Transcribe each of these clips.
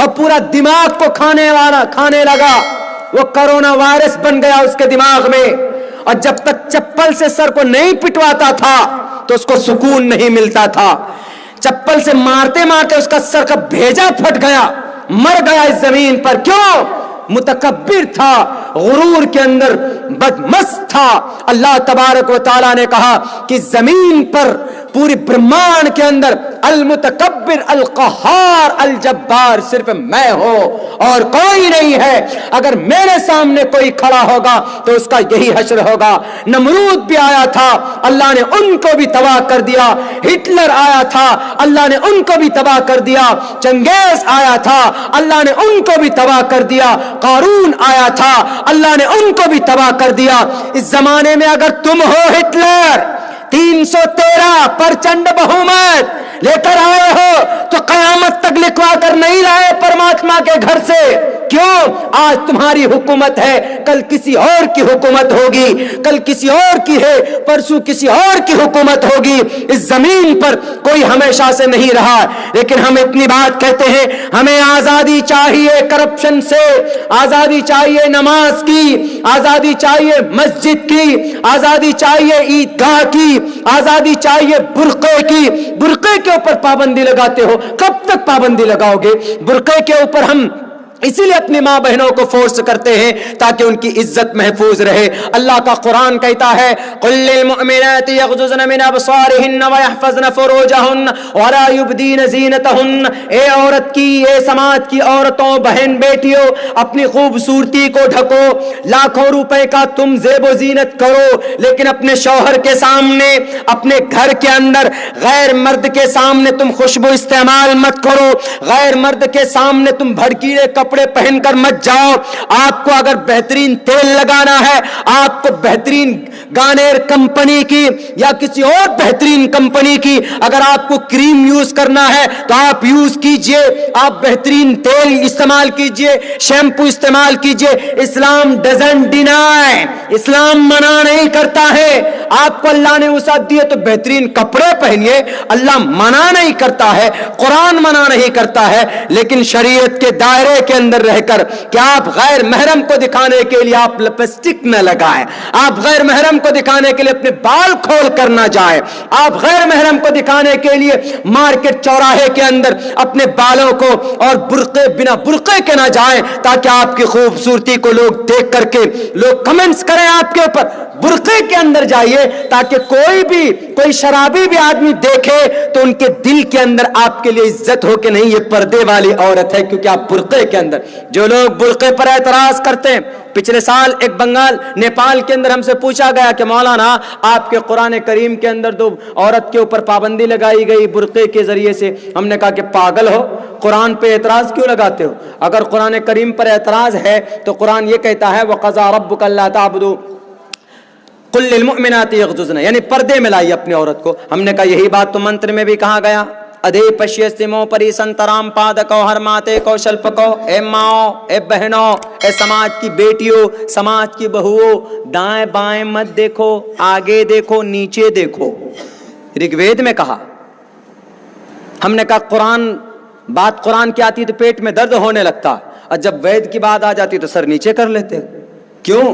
اور پورا دماغ کو کھانے لگا. وہ کرونا وائرس بن گیا اس کے دماغ میں. اور جب تک چپل سے سر کو نہیں پٹواتا تھا تو اس کو سکون نہیں ملتا تھا. چپل سے مارتے مارتے اس کا سر کا بھیجا پھٹ گیا, مر گیا اس زمین پر. کیوں؟ متکبر تھا, غرور کے اندر بدمست تھا. اللہ تبارک و تعالیٰ نے کہا کہ زمین پر پوری برہمانڈ کے اندر المتکبر القہار الجبار صرف میں ہوں اور کوئی نہیں ہے. اگر میرے سامنے کوئی کھڑا ہوگا تو اس کا یہی حشر ہوگا. نمرود بھی آیا تھا, اللہ نے ان کو بھی تباہ کر دیا. ہٹلر آیا تھا, اللہ نے ان کو بھی تباہ کر دیا. چنگیز آیا تھا, اللہ نے ان کو بھی تباہ کر دیا. قارون آیا تھا, اللہ نے ان کو بھی تباہ کر دیا. اس زمانے میں اگر تم ہو ہٹلر, 313% بہومت لے کر آئے ہو تو قیامت تک لکھوا کر نہیں لائے پرماتما کے گھر سے. کیوں؟ آج تمہاری حکومت ہے, کل کسی اور کی حکومت ہوگی, کل کسی اور کی ہے, پرسوں کسی اور کی حکومت ہوگی. اس زمین پر کوئی ہمیشہ سے نہیں رہا. لیکن ہم اتنی بات کہتے ہیں, ہمیں آزادی چاہیے کرپشن سے, آزادی چاہیے نماز کی, آزادی چاہیے مسجد کی, آزادی چاہیے عیدگاہ کی, آزادی چاہیے برقعے کی. برقعے کے اوپر پابندی لگاتے ہو, کب تک پابندی لگاؤ گے؟ برقعے کے اوپر ہم اسی لیے اپنی ماں بہنوں کو فورس کرتے ہیں تاکہ ان کی عزت محفوظ رہے. اللہ کا قرآن کہتا ہے قل للمؤمنات یغضضن من ابصارهن ويحفظن فروجهن ولا يبدين زینتهن. اے عورت کی, اے سماج کی عورتوں, بہن بیٹیوں, اپنی خوبصورتی کو ڈھکو. لاکھوں روپے کا تم زیب و زینت کرو, لیکن اپنے شوہر کے سامنے, اپنے گھر کے اندر غیر مرد کے سامنے تم خوشبو استعمال مت کرو. غیر مرد کے سامنے تم بھڑکیلے کپڑے پہن کر مت جاؤ. آپ کو اگر بہترین تیل لگانا ہے, آپ کو بہترین گانیر کمپنی کی یا کسی اور بہترین کمپنی کی اگر آپ کو کریم یوز کرنا ہے تو آپ یوز کیجئے, آپ بہترین تیل استعمال کیجئے, شیمپو استعمال کیجئے. اسلام ڈزنٹ ڈینائی, اسلام منع نہیں کرتا ہے. آپ کو اللہ نے وسعت دی ہے تو بہترین کپڑے پہنیے, اللہ منع نہیں کرتا ہے, قرآن منع نہیں کرتا ہے. لیکن شریعت کے دائرے کے اندر رہ کر کہ آپ غیر محرم کو دکھانے کے لیے آپ لپسٹک نہ لگائیں, آپ غیر محرم کو دکھانے کے لیے اپنے بال کھول کر نہ جائیں, آپ غیر محرم کو دکھانے کے لیے مارکیٹ چوراہے کے اندر اپنے بالوں کو اور برقعے بنا برقعے کے نہ جائیں تاکہ آپ کی خوبصورتی کو لوگ دیکھ کر کے لوگ کمنٹس کریں آپ کے اوپر. برقعے کے اندر جائیے تاکہ کوئی شرابی بھی آدمی دیکھے تو ان کے دل کے اندر آپ کے لیے عزت ہو کہ نہیں یہ پردے والی عورت ہے, کیونکہ آپ برقعے کے اندر. جو لوگ برقعے پر اعتراض کرتے ہیں, پچھلے سال ایک بنگال نیپال کے اندر ہم سے پوچھا گیا کہ مولانا آپ کے قرآن کریم کے اندر تو عورت کے اوپر پابندی لگائی گئی برقعے کے ذریعے سے. ہم نے کہا کہ پاگل ہو, قرآن پہ اعتراض کیوں لگاتے ہو؟ اگر قرآن کریم پر اعتراض ہے تو قرآن یہ کہتا ہے وَقَضَىٰ رَبُّكَ أَلَّا تَعْبُدُوا قُل لِّلْمُؤْمِنَاتِ يَغْضُضْنَ, یعنی پردے میں لائی اپنی عورت کو. ہم نے کہا یہی بات تو منتر میں بھی کہا گیا, ادے پشیستمو پری سنترام پادکو ہر ماتے کو شلپکو. اے ماؤں, اے بہنوں, اے سماج کی بیٹیوں, سماج کی بہوؤں, دائیں بائیں مت دیکھو, آگے دیکھو, نیچے دیکھو. رگوید میں کہا. ہم نے کہا قرآن کی آتی تو پیٹ میں درد ہونے لگتا, اور جب وید کی بات آ جاتی تو سر نیچے کر لیتے. کیوں؟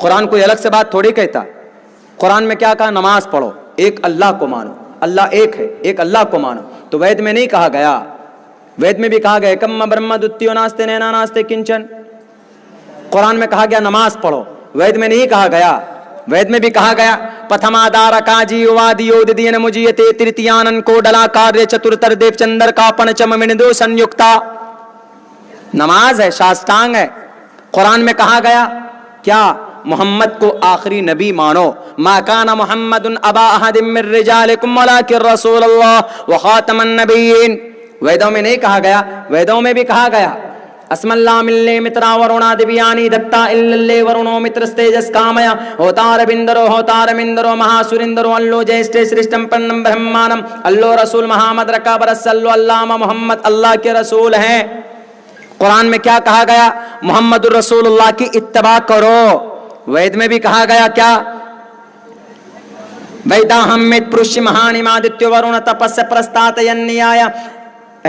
قرآن کوئی الگ سے بات تھوڑی کہتا. قرآن میں کیا کہا؟ نماز پڑھو, ایک اللہ کو مانو, اللہ ایک ہے, ایک اللہ کو مانو. تو وید میں نہیں کہا گیا, وید میں بھی کہا گیا کم برہم دتیو ناستے نینا ناستے کنچن. قرآن میں کہا گیا نماز پڑھو, وید میں نہیں کہا گیا. وید میں بھی کہا گیا پتھما دار کاجی وادیو ددین مجیتے ترتیانن کو ڈلا کاریہ چترتر دیو چندر کا پنچم مندو سنیکتا. نماز ہے, شاستانگ ہے. قرآن میں کہا گیا کیا؟ محمد کو آخری نبی مانو. ما کان محمد ابا احد من رجالکم ولکن رسول اللہ وخاتم النبیین. ویدوں میں نہیں کہا گیا, ویدوں میں بھی کہا گیا اسم اللہ ملے مترا ورونا دیویانی دتا اللہ ورونو مترستیجس کامیا ہوتار بندرو ہوتار مندرو مہاسورندرو اللو جیسٹے سرشتم پنم برہمانم اللہ رسول محمد رکا برسلو علامہ محمد اللہ کے رسول ہیں. قرآن میں کیا کہا گیا؟ محمد الرسول اللہ کی اتباع کرو. وید میں بھی کہا گیا کیا؟ ویدا ہمت پرش مہانی مادتیو ورون تپس پرستات ینیایا